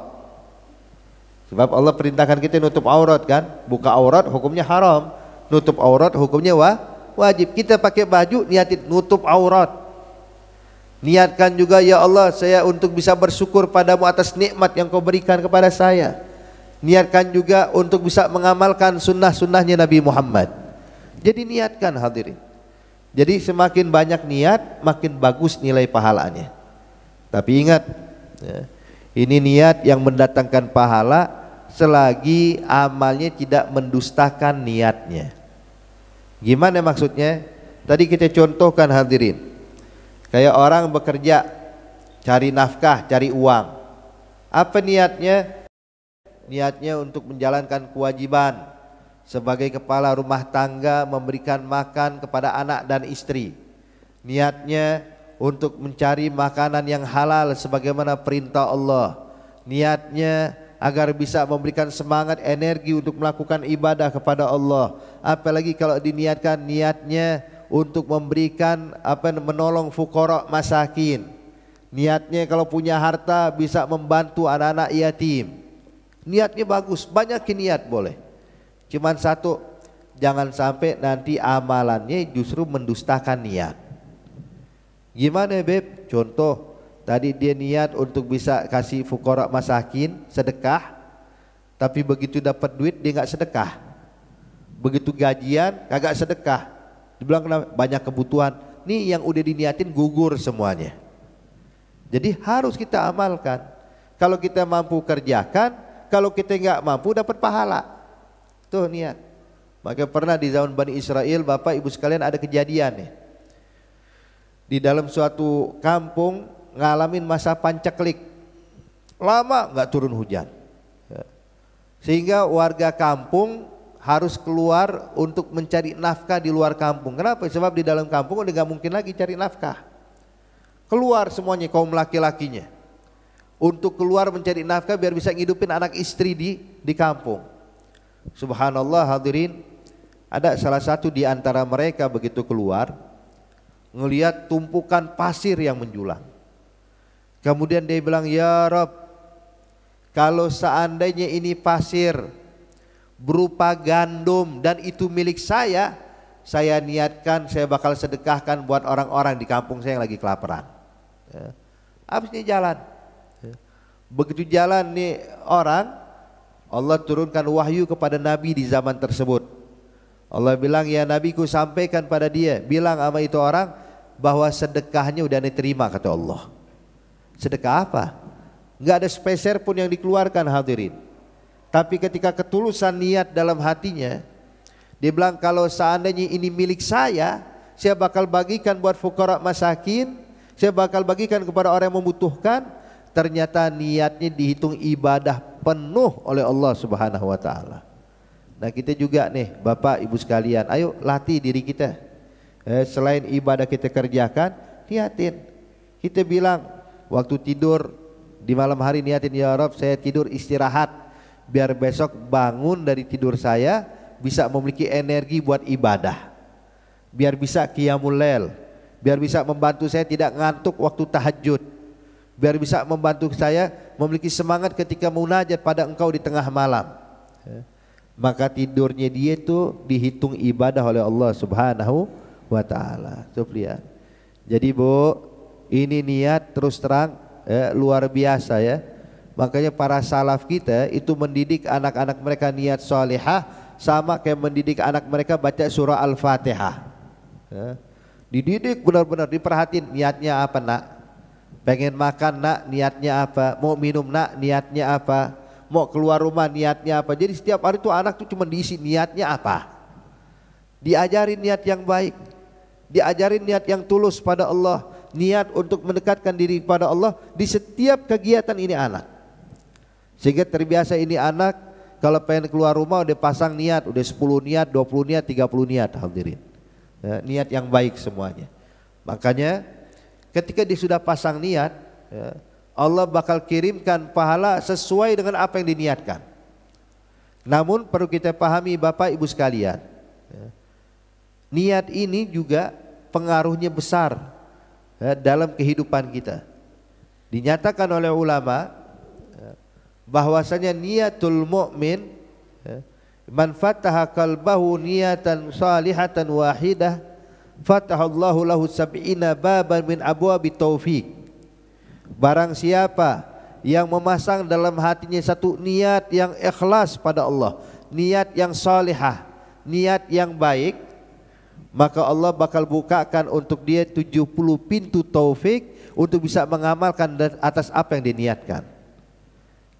Speaker 2: Sebab Allah perintahkan kita nutup aurat kan? Buka aurat hukumnya haram, nutup aurat hukumnya wajib. Kita pakai baju niatin nutup aurat. Niatkan juga, ya Allah, saya untuk bisa bersyukur padamu atas nikmat yang kau berikan kepada saya. Niatkan juga untuk bisa mengamalkan sunnah-sunnahnya Nabi Muhammad. Jadi niatkan hadirin. Jadi semakin banyak niat, makin bagus nilai pahalanya. Tapi ingat, ya, ini niat yang mendatangkan pahala selagi amalnya tidak mendustakan niatnya. Gimana maksudnya? Tadi kita contohkan hadirin, kayak orang bekerja, cari nafkah, cari uang. Apa niatnya? Niatnya untuk menjalankan kewajiban sebagai kepala rumah tangga, memberikan makan kepada anak dan istri. Niatnya untuk mencari makanan yang halal sebagaimana perintah Allah. Niatnya agar bisa memberikan semangat, energi untuk melakukan ibadah kepada Allah. Apalagi kalau diniatkan niatnya untuk memberikan menolong fuqara masakin. Niatnya kalau punya harta bisa membantu anak-anak yatim. Niatnya bagus, banyakin niat boleh. Cuman satu, jangan sampai nanti amalannya justru mendustakan niat. Gimana Beb? Contoh, tadi dia niat untuk bisa kasih fuqara masakin, sedekah, tapi begitu dapat duit dia nggak sedekah. Begitu gajian kagak sedekah. Dibilang kenapa? Banyak kebutuhan. Nih yang udah diniatin gugur semuanya. Jadi harus kita amalkan. Kalau kita mampu kerjakan, kalau kita nggak mampu dapat pahala. Tuh niat. Maka pernah di zaman Bani Israel, Bapak Ibu sekalian, ada kejadian nih. Di dalam suatu kampung ngalamin masa panceklik. Lama nggak turun hujan. Sehingga warga kampung harus keluar untuk mencari nafkah di luar kampung. Kenapa? Sebab di dalam kampung udah nggak mungkin lagi cari nafkah. Keluar semuanya kaum laki-lakinya untuk keluar mencari nafkah biar bisa ngidupin anak istri di kampung. Subhanallah hadirin, ada salah satu di antara mereka begitu keluar ngelihat tumpukan pasir yang menjulang. Kemudian dia bilang, ya Rob, kalau seandainya ini pasir berupa gandum dan itu milik saya niatkan saya bakal sedekahkan buat orang-orang di kampung saya yang lagi kelaparan. Habis ini jalan. Begitu jalan nih orang, Allah turunkan wahyu kepada Nabi di zaman tersebut. Allah bilang, ya Nabiku sampaikan pada dia, bilang sama itu orang bahwa sedekahnya udah diterima, kata Allah. Sedekah apa? Enggak ada sepeser pun yang dikeluarkan hadirin. Tapi ketika ketulusan niat dalam hatinya, dia bilang kalau seandainya ini milik saya bakal bagikan buat fuqara masakin, saya bakal bagikan kepada orang yang membutuhkan. Ternyata niatnya dihitung ibadah penuh oleh Allah Subhanahu wa taala. Nah, kita juga nih Bapak Ibu sekalian, ayo latih diri kita. Selain ibadah kita kerjakan, niatin. Kita bilang waktu tidur di malam hari niatin, ya Rabb, saya tidur istirahat biar besok bangun dari tidur saya bisa memiliki energi buat ibadah. Biar bisa qiyamul lail, biar bisa membantu saya tidak ngantuk waktu tahajud. Biar bisa membantu saya memiliki semangat ketika munajat pada Engkau di tengah malam. Maka tidurnya dia itu dihitung ibadah oleh Allah Subhanahu wa taala. Lihat. Jadi Bu, ini niat terus terang luar biasa ya. Makanya para salaf kita itu mendidik anak-anak mereka niat salihah sama kayak mendidik anak mereka baca surah Al-Fatihah. Dididik benar-benar, diperhatiin niatnya apa nak. Pengen makan nak, niatnya apa? Mau minum nak, niatnya apa? Mau keluar rumah, niatnya apa? Jadi setiap hari tuh anak tuh cuma diisi niatnya apa? Diajarin niat yang baik, diajarin niat yang tulus pada Allah, niat untuk mendekatkan diri pada Allah di setiap kegiatan ini anak. Sehingga terbiasa ini anak kalau pengen keluar rumah udah pasang niat, udah 10 niat, 20 niat, 30 niat hadirin. Niat yang baik semuanya. Makanya ketika dia sudah pasang niat, Allah bakal kirimkan pahala sesuai dengan apa yang diniatkan. Namun perlu kita pahami Bapak Ibu sekalian, niat ini juga pengaruhnya besar dalam kehidupan kita. Dinyatakan oleh ulama bahwasanya niatul mu'min man fataha qalbahu niyatan salihatan wahidah fatahallahu lahu sab'ina baban min abwabi taufik. Barang siapa yang memasang dalam hatinya satu niat yang ikhlas pada Allah, niat yang salihah, niat yang baik, maka Allah bakal bukakan untuk dia 70 pintu taufik untuk bisa mengamalkan atas apa yang diniatkan.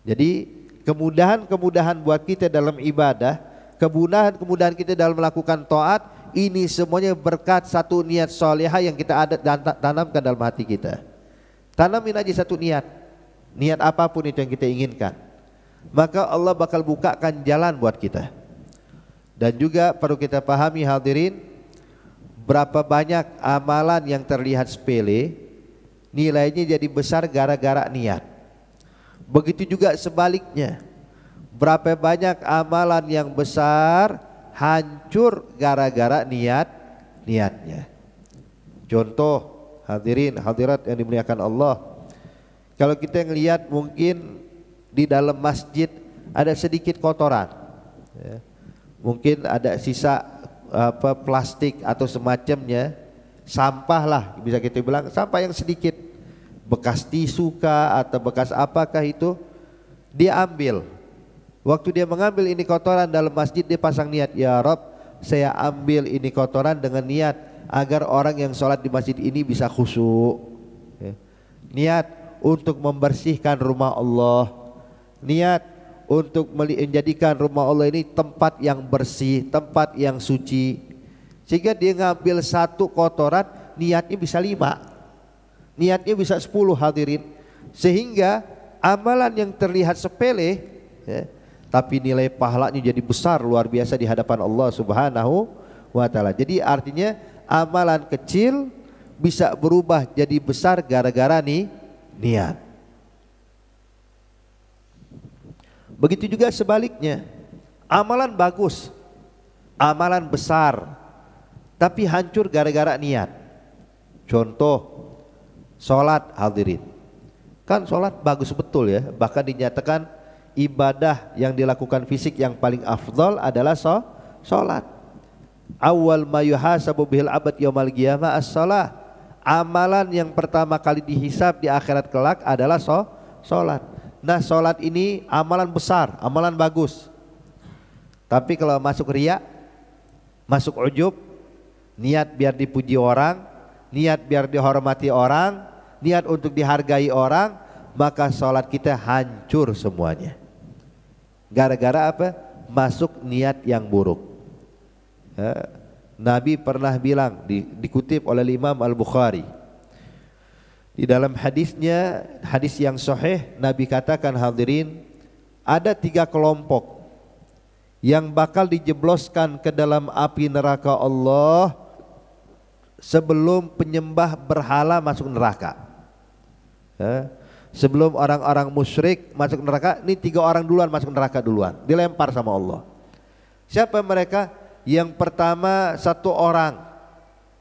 Speaker 2: Jadi kemudahan-kemudahan buat kita dalam ibadah, kemudahan-kemudahan kita dalam melakukan taat, ini semuanya berkat satu niat salihah yang kita ada dan tanamkan dalam hati kita. Tanamin aja satu niat, niat apapun itu yang kita inginkan, maka Allah bakal bukakan jalan buat kita. Dan juga perlu kita pahami hadirin, berapa banyak amalan yang terlihat sepele, nilainya jadi besar gara-gara niat. Begitu juga sebaliknya, berapa banyak amalan yang besar hancur gara-gara niatnya. Contoh hadirin hadirat yang dimuliakan Allah, kalau kita ngelihat mungkin di dalam masjid ada sedikit kotoran, ya, mungkin ada sisa plastik atau semacamnya, sampah lah bisa kita bilang, sampah yang sedikit, bekas tisu kah atau bekas apakah itu, dia ambil. Waktu dia mengambil ini kotoran dalam masjid, dia pasang niat, ya Rob, saya ambil ini kotoran dengan niat agar orang yang sholat di masjid ini bisa khusyuk, ya. Niat untuk membersihkan rumah Allah, niat untuk menjadikan rumah Allah ini tempat yang bersih, tempat yang suci, sehingga dia ngambil satu kotoran, niatnya bisa 5, niatnya bisa 10 hadirin. Sehingga amalan yang terlihat sepele, ya, tapi nilai pahalanya jadi besar luar biasa di hadapan Allah Subhanahu wa ta'ala. Jadi artinya amalan kecil bisa berubah jadi besar gara-gara niat. Begitu juga sebaliknya, amalan bagus, amalan besar, tapi hancur gara-gara niat. Contoh, sholat hadirin, kan sholat bagus betul ya, bahkan dinyatakan ibadah yang dilakukan fisik yang paling afdal adalah sholat. Awal ma yuhasabu bihil abad yaumal qiyamah as-shalah. Amalan yang pertama kali dihisab di akhirat kelak adalah sholat. Nah, sholat ini amalan besar, amalan bagus. Tapi kalau masuk riya, masuk ujub, niat biar dipuji orang, niat biar dihormati orang, niat untuk dihargai orang, maka sholat kita hancur semuanya. Gara-gara apa? Masuk niat yang buruk. Ya, Nabi pernah bilang, dikutip oleh Imam Al-Bukhari, di dalam hadisnya, hadis yang sahih, Nabi katakan hadirin, ada 3 kelompok yang bakal dijebloskan ke dalam api neraka Allah sebelum penyembah berhala masuk neraka. Ya, sebelum orang-orang musyrik masuk neraka, ini 3 orang duluan masuk neraka duluan, dilempar sama Allah. Siapa mereka? Yang pertama, 1 orang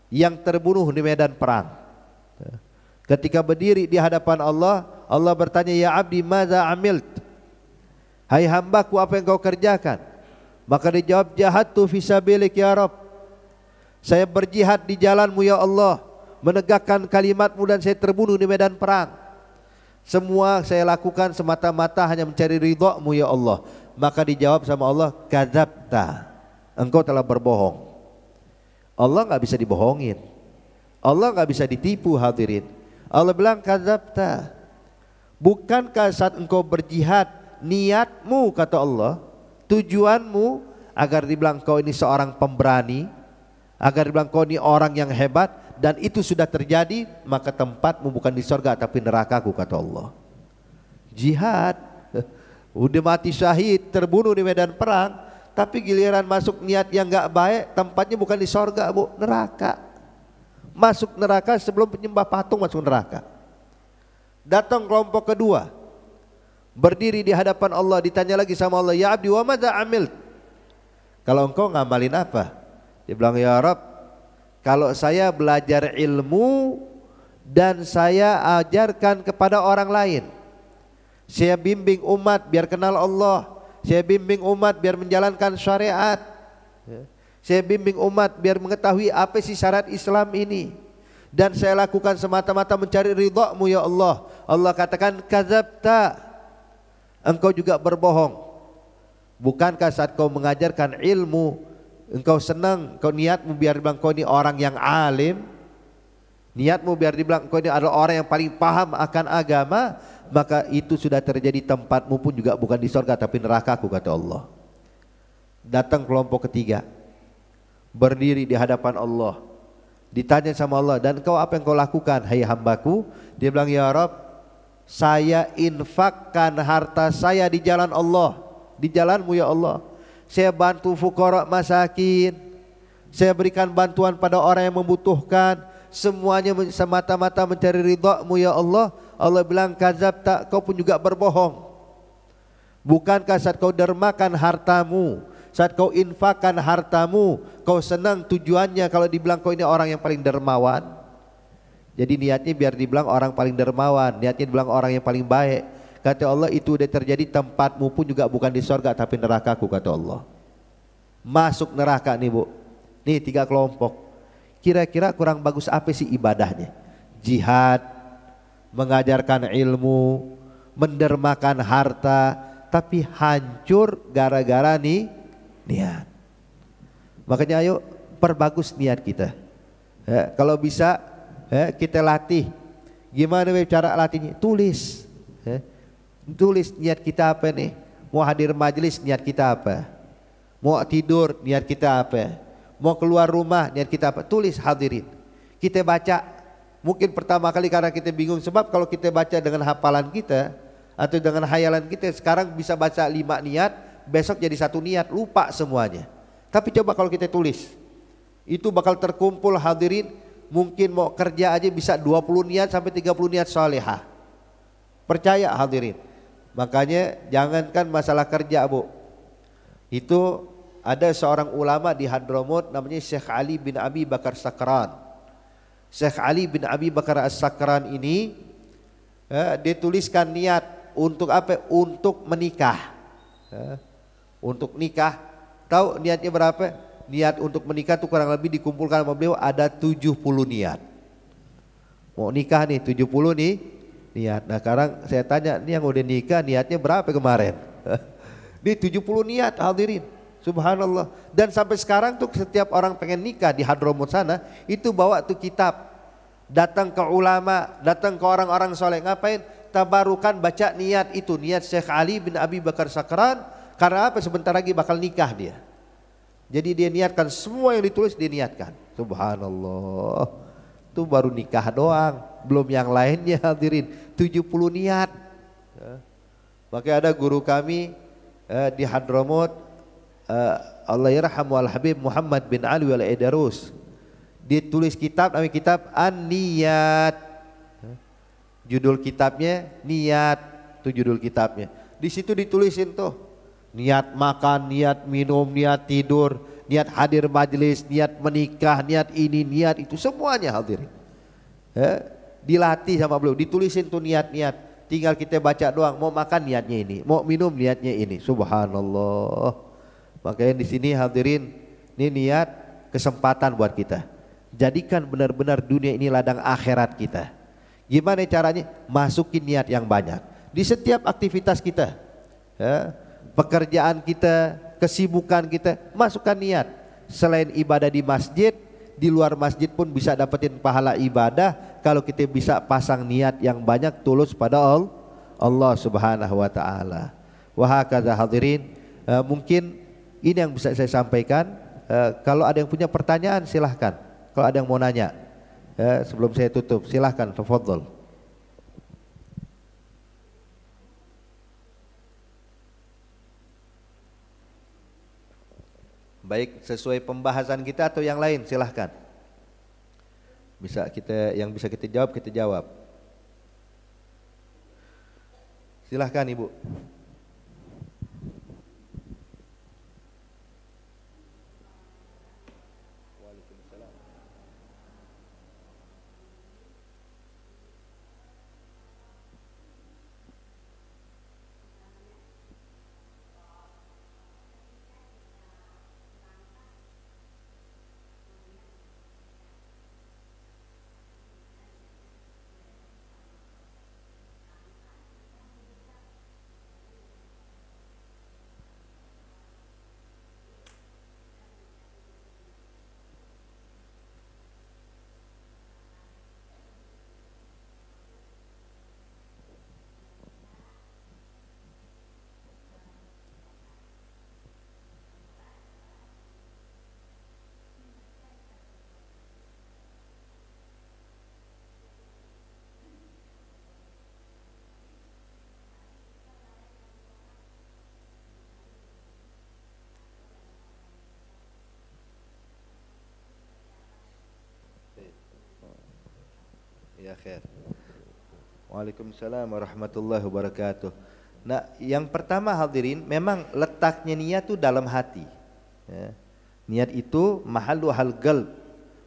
Speaker 2: yang terbunuh di medan perang. Ketika berdiri di hadapan Allah, Allah bertanya, ya abdi madza amilt, hai hambaku apa yang kau kerjakan? Maka dijawab, jahadtu fisabilik ya Rabb, saya berjihad di jalanmu ya Allah, menegakkan kalimatmu, dan saya terbunuh di medan perang. Semua saya lakukan semata-mata hanya mencari ridhamu ya Allah. Maka dijawab sama Allah, kadzabta, engkau telah berbohong. Allah nggak bisa dibohongin, Allah nggak bisa ditipu hadirin. Allah bilang kadzabta, bukankah saat engkau berjihad niatmu, kata Allah, tujuanmu agar dibilang kau ini seorang pemberani, agar dibilang kau ini orang yang hebat, dan itu sudah terjadi, maka tempatmu bukan di surga tapi nerakaku, kata Allah. Jihad, udah mati syahid, terbunuh di medan perang, tapi giliran masuk niat yang gak baik, tempatnya bukan di surga bu, neraka. Masuk neraka sebelum penyembah patung masuk neraka. Datang kelompok kedua, berdiri di hadapan Allah, ditanya lagi sama Allah, ya abdi wa madza amilt, kalau engkau ngamalin apa? Dia bilang, ya Rabb, kalau saya belajar ilmu dan saya ajarkan kepada orang lain, saya bimbing umat biar kenal Allah, saya bimbing umat biar menjalankan syariat, Saya bimbing umat biar mengetahui apa sih syarat Islam ini. Dan saya lakukan semata-mata mencari ridha-Mu ya Allah. Allah katakan kadzabta, engkau juga berbohong. Bukankah saat kau mengajarkan ilmu, engkau senang, kau niatmu biar dibilang kau ini orang yang alim, niatmu biar dibilang kau ini adalah orang yang paling paham akan agama, maka itu sudah terjadi, tempatmu pun juga bukan di surga tapi neraka-Ku, kata Allah. Datang kelompok ketiga, berdiri di hadapan Allah, ditanya sama Allah, dan kau apa yang kau lakukan hai hambaku? Dia bilang, ya Rabb, saya infakkan harta saya di jalan Allah, di jalan-Mu ya Allah. Saya bantu fuqara masakin, saya berikan bantuan pada orang yang membutuhkan, semuanya semata-mata mencari ridha-Mu ya Allah. Allah bilang kadzabta, kau pun juga berbohong. Bukankah saat kau dermakan hartamu, saat kau infakkan hartamu, kau senang tujuannya kalau dibilang kau ini orang yang paling dermawan? Jadi niatnya biar dibilang orang paling dermawan, niatnya dibilang orang yang paling baik. Kata Allah, itu udah terjadi, tempatmu pun juga bukan di surga tapi neraka-Ku, kata Allah. Masuk neraka nih Bu. Nih 3 kelompok. Kira-kira kurang bagus apa sih ibadahnya? Jihad, mengajarkan ilmu, mendermakan harta, tapi hancur gara-gara nih niat. Makanya ayo perbagus niat kita. Kalau bisa kita latih. Gimana cara latihnya? Tulis. Tulis niat kita apa nih? Mau hadir majelis niat kita apa? Mau tidur niat kita apa? Mau keluar rumah niat kita apa? Tulis, hadirin. Kita baca. Mungkin pertama kali karena kita bingung, sebab kalau kita baca dengan hafalan kita atau dengan hayalan kita, sekarang bisa baca 5 niat, besok jadi 1 niat, lupa semuanya. Tapi coba kalau kita tulis, itu bakal terkumpul hadirin. Mungkin mau kerja aja bisa 20 niat sampai 30 niat salihah. Percaya hadirin. Makanya jangankan masalah kerja Bu, itu ada seorang ulama di Hadramut namanya Syekh Ali bin Abi Bakar Sakran. Syekh Ali bin Abi Bakar As-Sakran ini dia tuliskan niat untuk apa? Untuk menikah. Untuk nikah. Tahu niatnya berapa? Niat untuk menikah itu kurang lebih dikumpulkan sama beliau ada 70 niat. Mau nikah nih 70 nih niat. Nah sekarang saya tanya, nih yang udah nikah niatnya berapa kemarin? Ini 70 niat hadirin. Subhanallah. Dan sampai sekarang tuh setiap orang pengen nikah di Hadramut sana, itu bawa tuh kitab. Datang ke ulama, datang ke orang-orang soleh. Ngapain? Tabarukan baca niat itu. Niat Syekh Ali bin Abi Bakar Sakran. Karena apa? Sebentar lagi bakal nikah dia. Jadi dia niatkan, semua yang ditulis dia niatkan. Subhanallah. Itu baru nikah doang, belum yang lainnya hadirin. 70 niat. Makanya ada guru kami di Hadramut, Allah yarhamu al-Habib Muhammad bin Ali al-Idarus. Dia tulis kitab, namanya kitab An-Niyat. Judul kitabnya Niat, itu judul kitabnya. Di situ ditulisin tuh niat makan, niat minum, niat tidur, niat hadir majelis, niat menikah, niat ini, niat itu, semuanya hadirin. Dilatih sama beliau, ditulisin tuh niat-niat. Tinggal kita baca doang, mau makan niatnya ini, mau minum niatnya ini. Subhanallah. Makanya di sini hadirin, ini niat kesempatan buat kita. Jadikan benar-benar dunia ini ladang akhirat kita. Gimana caranya? Masukin niat yang banyak di setiap aktivitas kita, pekerjaan kita, kesibukan kita, masukkan niat. Selain ibadah di masjid, di luar masjid pun bisa dapetin pahala ibadah kalau kita bisa pasang niat yang banyak tulus pada Allah Subhanahu wa taala. Wa hakadha hadirin, mungkin ini yang bisa saya sampaikan. Kalau ada yang punya pertanyaan silahkan. Kalau ada yang mau nanya, sebelum saya tutup silahkan, tafadhol. Baik sesuai pembahasan kita atau yang lain silahkan. Bisa kita, yang bisa kita jawab kita jawab. Silahkan Ibu. Ya khair. Waalaikumsalam warahmatullahi wabarakatuh. Nah, yang pertama hadirin, memang letaknya niat itu dalam hati. Ya. Niat itu mahallu hal qalb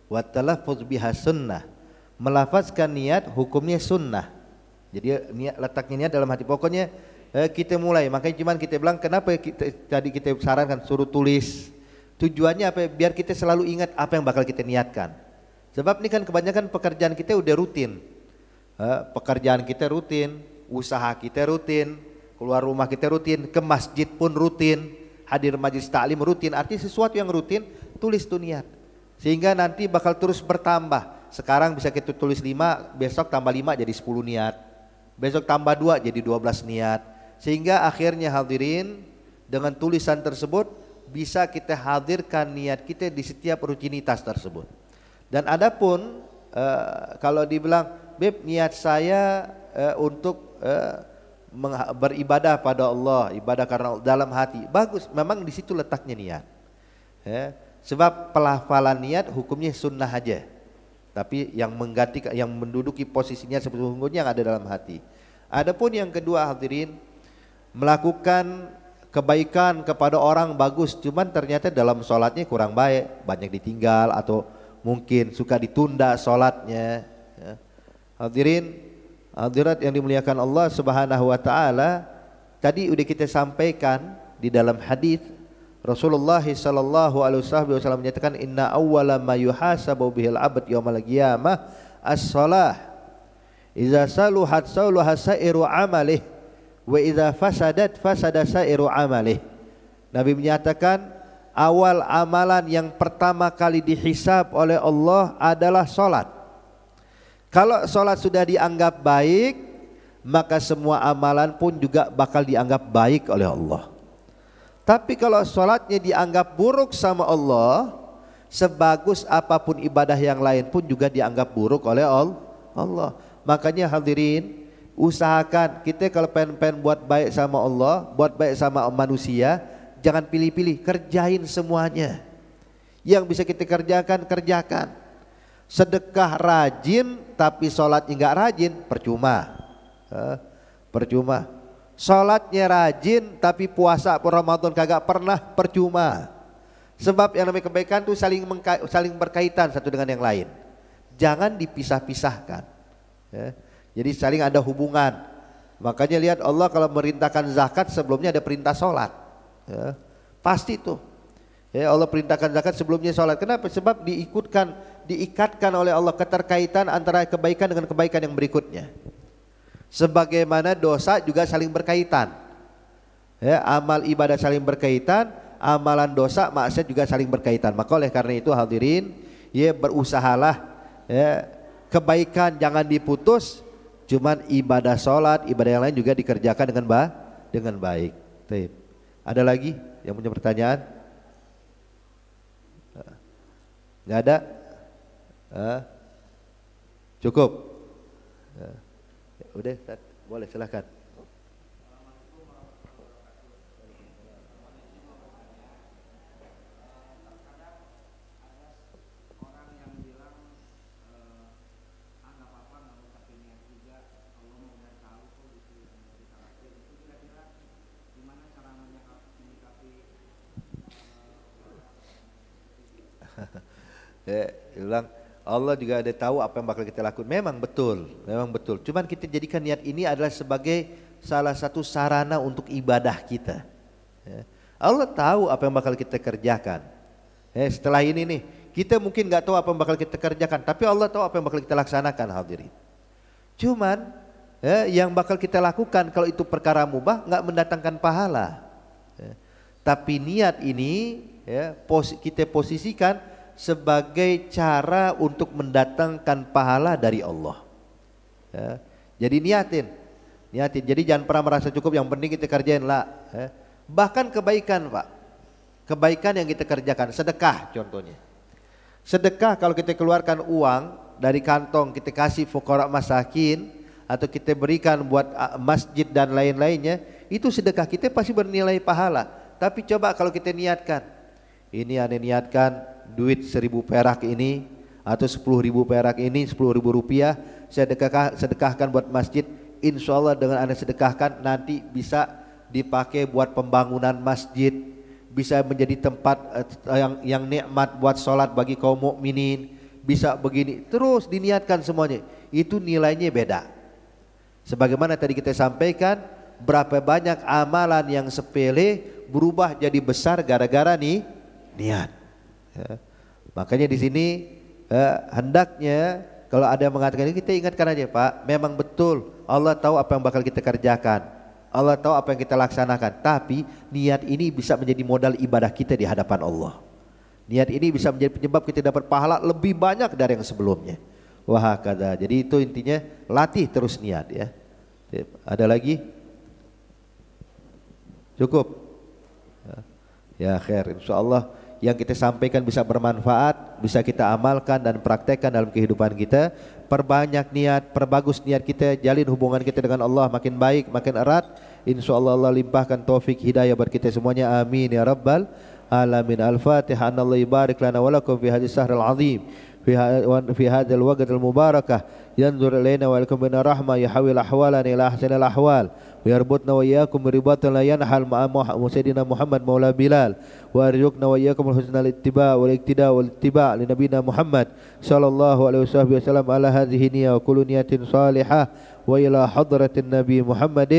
Speaker 2: wa talaffuz biha sunnah. Melafazkan niat hukumnya sunnah. Jadi niat, letaknya niat dalam hati. Pokoknya kita mulai. Makanya cuman kita bilang kenapa tadi kita sarankan suruh tulis. Tujuannya apa? Biar kita selalu ingat apa yang bakal kita niatkan. Sebab ini kan kebanyakan pekerjaan kita udah rutin. Pekerjaan kita rutin, usaha kita rutin, keluar rumah kita rutin, ke masjid pun rutin, hadir majelis taklim rutin. Artinya sesuatu yang rutin, tulis tuh niat. Sehingga nanti bakal terus bertambah. Sekarang bisa kita tulis 5, besok tambah 5 jadi 10 niat. Besok tambah 2 jadi 12 niat. Sehingga akhirnya hadirin, dengan tulisan tersebut bisa kita hadirkan niat kita di setiap rutinitas tersebut. Dan adapun kalau dibilang, Beb, niat saya untuk beribadah pada Allah, ibadah karena dalam hati. Bagus, memang di situ letaknya niat. Sebab pelafalan niat hukumnya sunnah aja. Tapi yang mengganti, yang menduduki posisinya sebetulnya yang ada dalam hati. Adapun yang kedua hadirin, melakukan kebaikan kepada orang bagus, cuman ternyata dalam sholatnya kurang baik, banyak ditinggal atau mungkin suka ditunda sholatnya. Hadirin, hadirat yang dimuliakan Allah Subhanahu wa taala, tadi udah kita sampaikan di dalam hadis Rasulullah sallallahu alaihi wasallam menyatakan inna awwala ma yuhasabu bihil 'abd yaumal qiyamah as-shalah. Idza saluhat saluha sa'iru 'amalih wa idza fasadat fasada sa'iru 'amalih. Nabi menyatakan awal amalan yang pertama kali dihisab oleh Allah adalah salat. Kalau sholat sudah dianggap baik, maka semua amalan pun juga bakal dianggap baik oleh Allah. Tapi kalau sholatnya dianggap buruk sama Allah, sebagus apapun ibadah yang lain pun juga dianggap buruk oleh Allah. Makanya hadirin, usahakan kita kalau pengen buat baik sama Allah, buat baik sama manusia, jangan pilih-pilih, kerjain semuanya. Yang bisa kita kerjakan, kerjakan. Sedekah rajin tapi sholatnya nggak rajin, percuma. Percuma. Sholatnya rajin tapi puasa Ramadan kagak pernah, percuma. Sebab yang namanya kebaikan itu saling berkaitan satu dengan yang lain. Jangan dipisah-pisahkan. Jadi saling ada hubungan. Makanya lihat Allah kalau merintahkan zakat sebelumnya ada perintah sholat. Pasti tuh. Allah perintahkan zakat sebelumnya sholat. Kenapa? Sebab diikatkan oleh Allah keterkaitan antara kebaikan dengan kebaikan yang berikutnya. Sebagaimana dosa juga saling berkaitan. Amal ibadah saling berkaitan, amalan dosa maksiat juga saling berkaitan. Maka oleh karena itu hadirin, berusahalah kebaikan jangan diputus. Cuman ibadah sholat, ibadah yang lain juga dikerjakan dengan baik. Ada lagi yang punya pertanyaan? Nggak ada? Cukup? Udah, boleh silakan. Bilang Allah juga ada tahu apa yang bakal kita lakukan. Memang betul. Cuman kita jadikan niat ini adalah sebagai salah satu sarana untuk ibadah kita. Allah tahu apa yang bakal kita kerjakan. Setelah ini nih, kita mungkin nggak tahu apa yang bakal kita kerjakan, tapi Allah tahu apa yang bakal kita laksanakan hadirin. Cuman yang bakal kita lakukan kalau itu perkara mubah nggak mendatangkan pahala. Tapi niat ini kita posisikan sebagai cara untuk mendatangkan pahala dari Allah. Jadi niatin. Jadi jangan pernah merasa cukup, yang penting kita kerjain lah. Bahkan kebaikan Pak, kebaikan yang kita kerjakan, sedekah contohnya. Sedekah kalau kita keluarkan uang dari kantong, kita kasih fuqara masakin, atau kita berikan buat masjid dan lain-lainnya, itu sedekah kita pasti bernilai pahala. Tapi coba kalau kita niatkan, ini aneh niatkan duit 1.000 perak ini atau 10.000 perak ini, 10.000 rupiah sedekahkan buat masjid. Insya Allah dengan Anda sedekahkan nanti bisa dipakai buat pembangunan masjid, bisa menjadi tempat yang nikmat buat sholat bagi kaum mukminin, bisa begini terus diniatkan semuanya. Itu nilainya beda. Sebagaimana tadi kita sampaikan, berapa banyak amalan yang sepele berubah jadi besar gara-gara niat. Ya. Makanya di sini hendaknya kalau ada yang mengatakan ini, kita ingatkan aja, Pak, memang betul Allah tahu apa yang bakal kita kerjakan, Allah tahu apa yang kita laksanakan, tapi niat ini bisa menjadi modal ibadah kita di hadapan Allah. Niat ini bisa menjadi penyebab kita dapat pahala lebih banyak dari yang sebelumnya. Wah kata. Jadi itu intinya, latih terus niat ya. Ada lagi? Cukup? Ya khair, insya Allah yang kita sampaikan bisa bermanfaat, bisa kita amalkan dan praktekkan dalam kehidupan kita. Perbanyak niat, perbagus niat kita, jalin hubungan kita dengan Allah makin baik, makin erat. Insya Allah Allah limpahkan taufik hidayah buat kita semuanya. Amin ya rabbal alamin. Al-Fatihah. Allah barik lana wa lakum fi hadis sahril azim, fi hadzal waqtil mubarakah, yanzur ilaina wa lakum bina rahmah, yahwil ahwalana ila ahsanil ahwal, ويربطنا وإياكم رباطا لا ينحل مع سيدنا محمد مولى بلال، وأرزقنا وإياكم الحسن الاتباع والاقتداء والاتباع لنبينا محمد صلى الله عليه وسلم على هذه النية وكل نية صالحة وإلى حضرة النبي محمد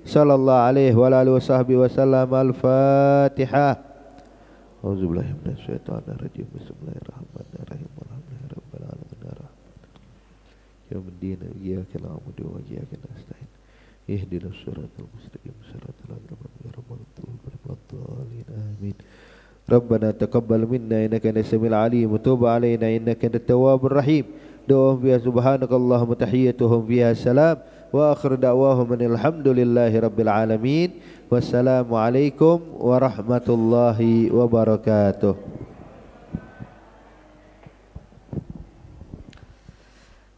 Speaker 2: صلى الله عليه وعلى آله وصحبه وسلم. الفاتحة. أعوذ بالله من الشيطان الرجيم. بسم الله الرحمن الرحيم. الحمد لله رب العالمين الرحمن يوم الدين إياك نعبد وإياك نستعين اهدنا الصراط المستقيم صراط الذين أنعمت عليهم آمين. ربنا تقبل منا إنك أنت السميع العليم وتوب علينا إنك أنت التواب الرحيم. دعوهم فيها سبحانك اللهم تحيتهم فيها السلام وآخر دعواهم أن الحمد لله رب العالمين والسلام عليكم ورحمة الله وبركاته.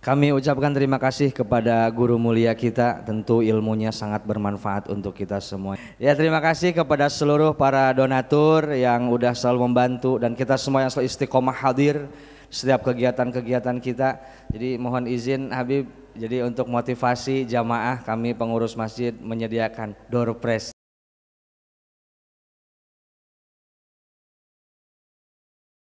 Speaker 1: Kami ucapkan terima kasih kepada guru mulia kita, tentu ilmunya sangat bermanfaat untuk kita semua. Ya, terima kasih kepada seluruh para donatur yang udah selalu membantu dan kita semua yang selalu istiqomah hadir setiap kegiatan-kegiatan kita. Jadi mohon izin Habib, jadi untuk motivasi jamaah kami pengurus masjid menyediakan door prize.